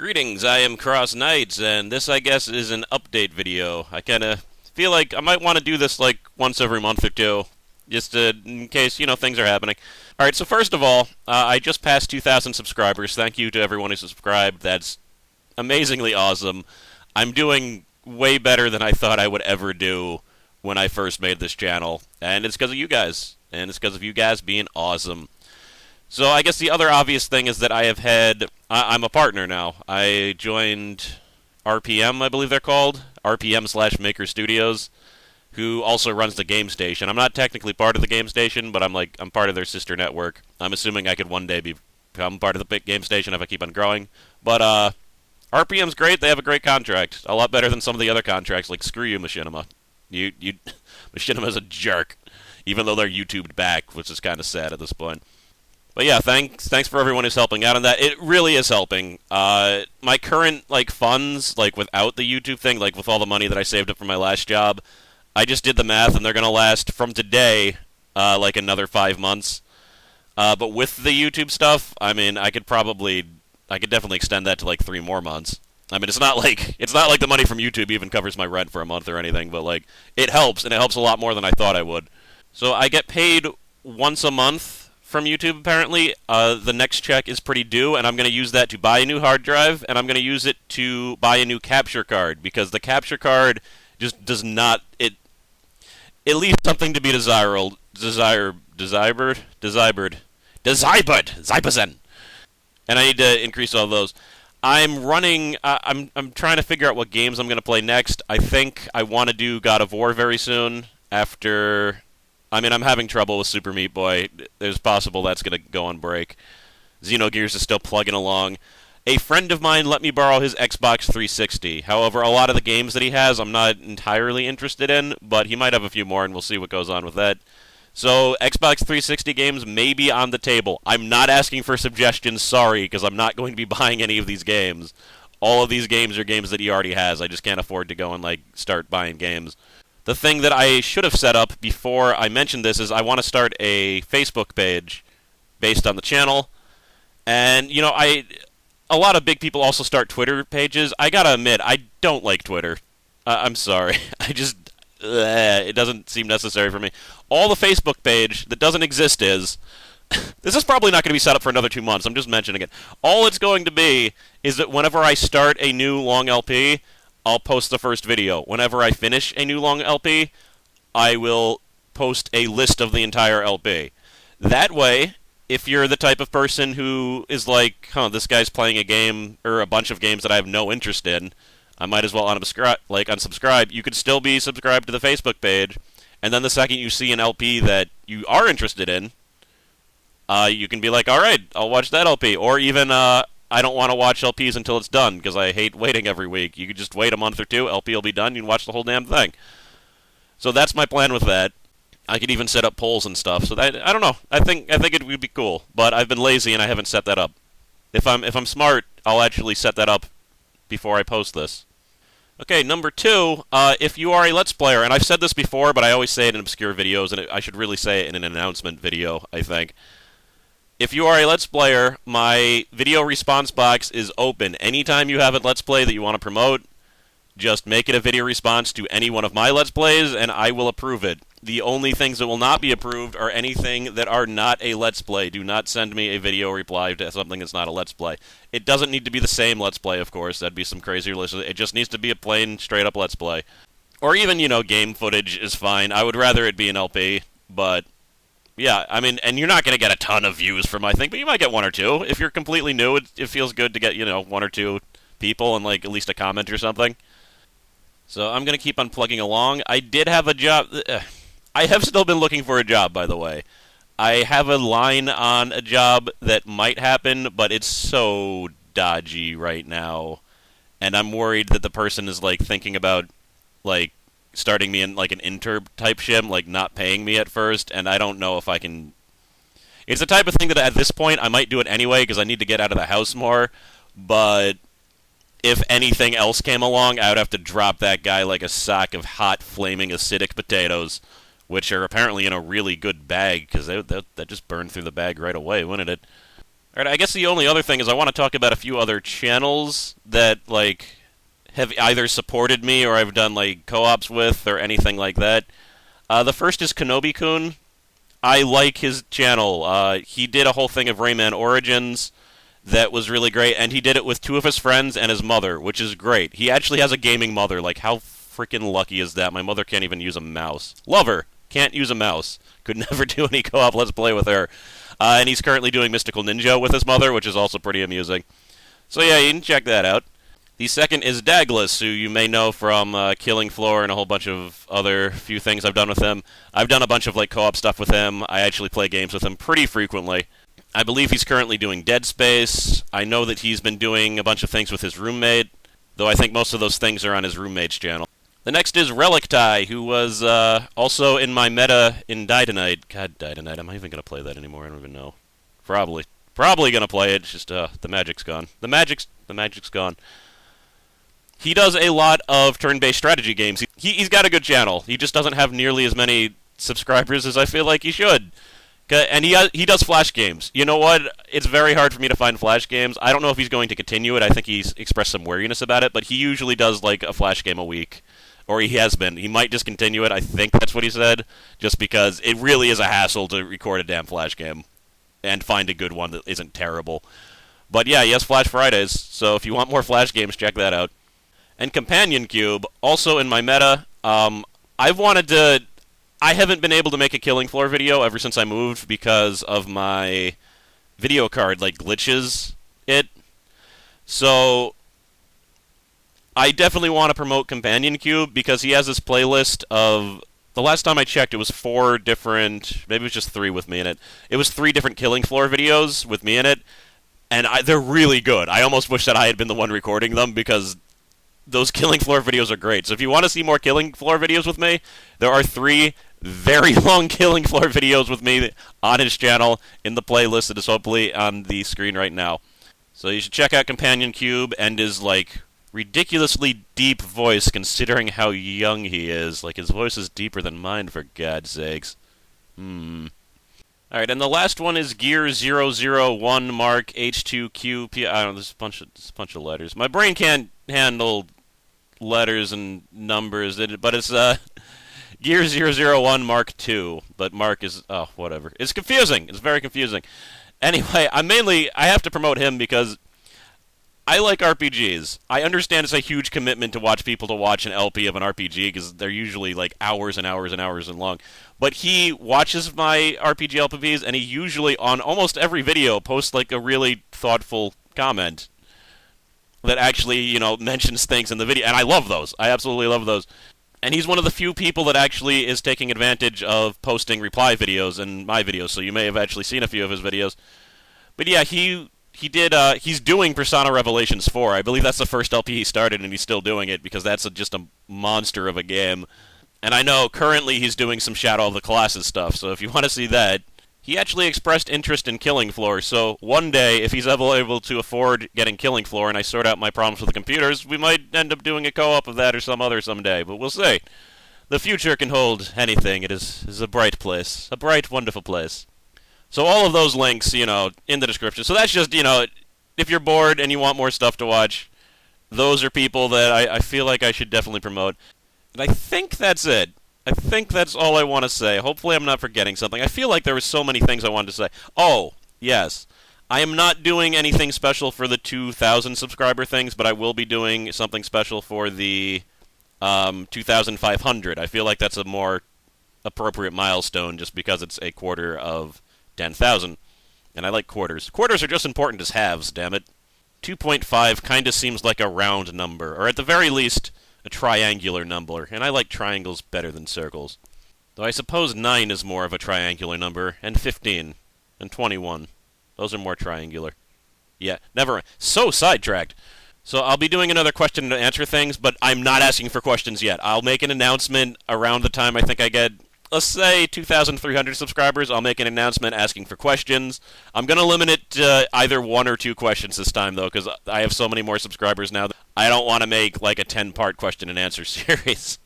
Greetings, I am CrossKnights, and this, I guess, is an update video. I kind of feel like I might want to do this, like, once every month or two, just in case, things are happening. Alright, so first of all, I just passed 2,000 subscribers. Thank you to everyone who subscribed. That's amazingly awesome. I'm doing way better than I thought I would ever do when I first made this channel, and it's because of you guys, and it's because of you guys being awesome. So I guess the other obvious thing is that I'm a partner now. I joined RPM, I believe they're called, RPM/Maker Studios, who also runs the Game Station. I'm not technically part of the Game Station, but I'm part of their sister network. I'm assuming I could one day become part of the big Game Station if I keep on growing. But RPM's great. They have a great contract, a lot better than some of the other contracts. Like, screw you, Machinima. Machinima's a jerk, even though they're YouTubed back, which is kind of sad at this point. But yeah, thanks for everyone who's helping out on that. It really is helping. My current funds, without the YouTube thing, with all the money that I saved up for my last job, I just did the math, and they're gonna last from today, another 5 months. But with the YouTube stuff, I mean, I could definitely extend that to 3 more months. I mean, it's not like the money from YouTube even covers my rent for a month or anything, but it helps, and it helps a lot more than I thought I would. So I get paid once a month from YouTube, apparently. The next check is pretty due, and I'm going to use that to buy a new hard drive, and I'm going to use it to buy a new capture card, because the capture card just does not... It leaves something to be desired. And I need to increase all those. I'm trying to figure out what games I'm going to play next. I think I want to do God of War very soon after... I mean, I'm having trouble with Super Meat Boy. There's possible that's going to go on break. Xenogears is still plugging along. A friend of mine let me borrow his Xbox 360. However, a lot of the games that he has I'm not entirely interested in, but he might have a few more, and we'll see what goes on with that. So, Xbox 360 games may be on the table. I'm not asking for suggestions, sorry, because I'm not going to be buying any of these games. All of these games are games that he already has. I just can't afford to go and, start buying games. The thing that I should have set up before I mentioned this is I want to start a Facebook page based on the channel. And, a lot of big people also start Twitter pages. I gotta admit, I don't like Twitter. I'm sorry. It doesn't seem necessary for me. All the Facebook page that doesn't exist is... This is probably not going to be set up for another 2 months. I'm just mentioning it. All it's going to be is that whenever I start a new long LP... I'll post the first video. Whenever I finish a new long LP, I will post a list of the entire LP. That way, if you're the type of person who is this guy's playing a game, or a bunch of games that I have no interest in, I might as well unsubscribe. You could still be subscribed to the Facebook page, and then the second you see an LP that you are interested in, you can be like, alright, I'll watch that LP. Or even, I don't want to watch LPs until it's done, because I hate waiting every week. You could just wait a month or two, LP will be done, you can watch the whole damn thing. So that's my plan with that. I could even set up polls and stuff, so that, I don't know. I think it would be cool, but I've been lazy and I haven't set that up. If I'm smart, I'll actually set that up before I post this. Okay, number 2, if you are a Let's Player, and I've said this before, but I always say it in obscure videos, and I should really say it in an announcement video, I think. If you are a Let's Player, my video response box is open. Anytime you have a Let's Play that you want to promote, just make it a video response to any one of my Let's Plays, and I will approve it. The only things that will not be approved are anything that are not a Let's Play. Do not send me a video reply to something that's not a Let's Play. It doesn't need to be the same Let's Play, of course. That'd be some crazy list. It just needs to be a plain, straight-up Let's Play. Or even, game footage is fine. I would rather it be an LP, but... Yeah, I mean, and you're not going to get a ton of views from my thing, but you might get 1 or 2. If you're completely new, it feels good to get, 1 or 2 people and, at least a comment or something. So I'm going to keep on plugging along. I did have a job... I have still been looking for a job, by the way. I have a line on a job that might happen, but it's so dodgy right now. And I'm worried that the person is, thinking about, starting me in, an intern-type shim, not paying me at first, and I don't know if I can... It's the type of thing that at this point I might do it anyway, because I need to get out of the house more, but if anything else came along, I would have to drop that guy like a sack of hot, flaming, acidic potatoes, which are apparently in a really good bag, because that just burned through the bag right away, wouldn't it? All right, I guess the only other thing is I want to talk about a few other channels that, like, have either supported me or I've done, like, co-ops with or anything like that. The first is KonobiKun. I like his channel. He did a whole thing of Rayman Origins that was really great, and he did it with two of his friends and his mother, which is great. He actually has a gaming mother. Like, how freaking lucky is that? My mother can't even use a mouse. Love her. Can't use a mouse. Could never do any co-op Let's Play with her. And he's currently doing Mystical Ninja with his mother, which is also pretty amusing. So yeah, you can check that out. The second is Douglas, who you may know from Killing Floor and a whole bunch of other few things I've done with him. I've done a bunch of like co-op stuff with him. I actually play games with him pretty frequently. I believe he's currently doing Dead Space. I know that he's been doing a bunch of things with his roommate, though I think most of those things are on his roommate's channel. The next is Relictae, who was also in my meta in Didanite. God, Didanite, am I even going to play that anymore? I don't even know. Probably going to play it, it's just the magic's gone. The magic's gone. He does a lot of turn-based strategy games. He's got a good channel. He just doesn't have nearly as many subscribers as I feel like he should. And he does Flash games. You know what? It's very hard for me to find Flash games. I don't know if he's going to continue it. I think he's expressed some wariness about it, but he usually does like a Flash game a week. Or he has been. He might discontinue it. I think that's what he said. Just because it really is a hassle to record a damn Flash game. And find a good one that isn't terrible. But yeah, he has Flash Fridays. So if you want more Flash games, check that out. And Companion Cube, also in my meta. I've wanted to... I haven't been able to make a Killing Floor video ever since I moved because of my video card, like, glitches it. So... I definitely want to promote Companion Cube because he has this playlist of... The last time I checked, it was 4 different... Maybe it was just 3 with me in it. It was 3 different Killing Floor videos with me in it, and they're really good. I almost wish that I had been the one recording them because those Killing Floor videos are great. So if you want to see more Killing Floor videos with me, there are 3 very long Killing Floor videos with me on his channel in the playlist that is hopefully on the screen right now. So you should check out Companion Cube and his, like... ridiculously deep voice considering how young he is. Like, his voice is deeper than mine, for God's sakes. Alright, and the last one is Gear 001 Mark H2Q I don't know, there's a bunch of letters. My brain can't handle letters and numbers, but it's Gear 001 Mark II. But Mark is, oh, whatever. It's confusing. It's very confusing. Anyway, I have to promote him because I like RPGs. I understand it's a huge commitment to watch an LP of an RPG because they're usually like hours and hours and hours and long. But he watches my RPG LPs and he usually on almost every video posts like a really thoughtful comment that actually, you know, mentions things in the video. And I love those. I absolutely love those. And he's one of the few people that actually is taking advantage of posting reply videos in my videos. So you may have actually seen a few of his videos. But yeah, he's doing Persona Revelations 4. I believe that's the first LP he started, and he's still doing it, because that's just a monster of a game. And I know currently he's doing some Shadow of the Colossus stuff, so if you want to see that, he actually expressed interest in Killing Floor, so one day, if he's ever able to afford getting Killing Floor, and I sort out my problems with the computers, we might end up doing a co-op of that or someday, but we'll see. The future can hold anything. It is a bright place. A bright, wonderful place. So all of those links, you know, in the description. So that's just, you know, if you're bored and you want more stuff to watch, those are people that I feel like I should definitely promote. And I think that's it. I think that's all I want to say. Hopefully I'm not forgetting something. I feel like there were so many things I wanted to say. Oh, yes. I am not doing anything special for the 2,000 subscriber things, but I will be doing something special for the 2,500. I feel like that's a more appropriate milestone just because it's a quarter of 10,000. And I like quarters. Quarters are just important as halves, damn it. 2.5 kind of seems like a round number, or at the very least, a triangular number, and I like triangles better than circles. Though I suppose 9 is more of a triangular number, and 15, and 21. Those are more triangular. Yeah, never mind. So sidetracked. So I'll be doing another question and answer things, but I'm not asking for questions yet. I'll make an announcement around the time I think I get, let's say, 2,300 subscribers. I'll make an announcement asking for questions. I'm going to limit it to either 1 or 2 questions this time, though, because I have so many more subscribers now that I don't want to make, like, a 10-part question and answer series.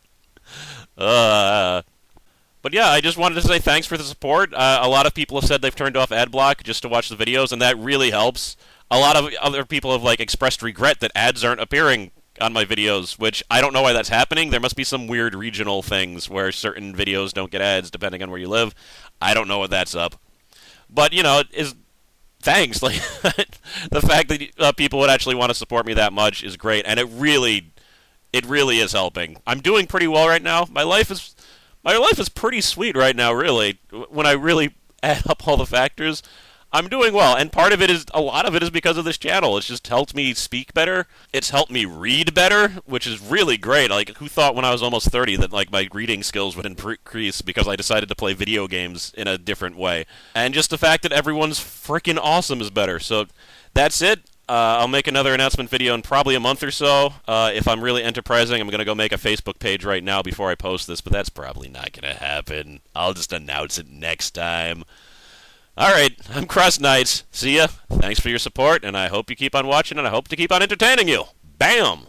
But yeah, I just wanted to say thanks for the support. A lot of people have said they've turned off ad block just to watch the videos, and that really helps. A lot of other people have like expressed regret that ads aren't appearing on my videos, which I don't know why that's happening. There must be some weird regional things where certain videos don't get ads depending on where you live. I don't know what that's up. But is thanks. Like the fact that people would actually want to support me that much is great, and it really is helping. I'm doing pretty well right now. My life is pretty sweet right now, really. When I really add up all the factors, I'm doing well, and a lot of it is because of this channel. It's just helped me speak better. It's helped me read better, which is really great. Like, who thought when I was almost 30 that like my reading skills would increase because I decided to play video games in a different way? And just the fact that everyone's freaking awesome is better. So that's it. I'll make another announcement video in probably a month or so. If I'm really enterprising, I'm going to go make a Facebook page right now before I post this, but that's probably not going to happen. I'll just announce it next time. Alright, I'm CrossKnights. See ya. Thanks for your support, and I hope you keep on watching, and I hope to keep on entertaining you. Bam!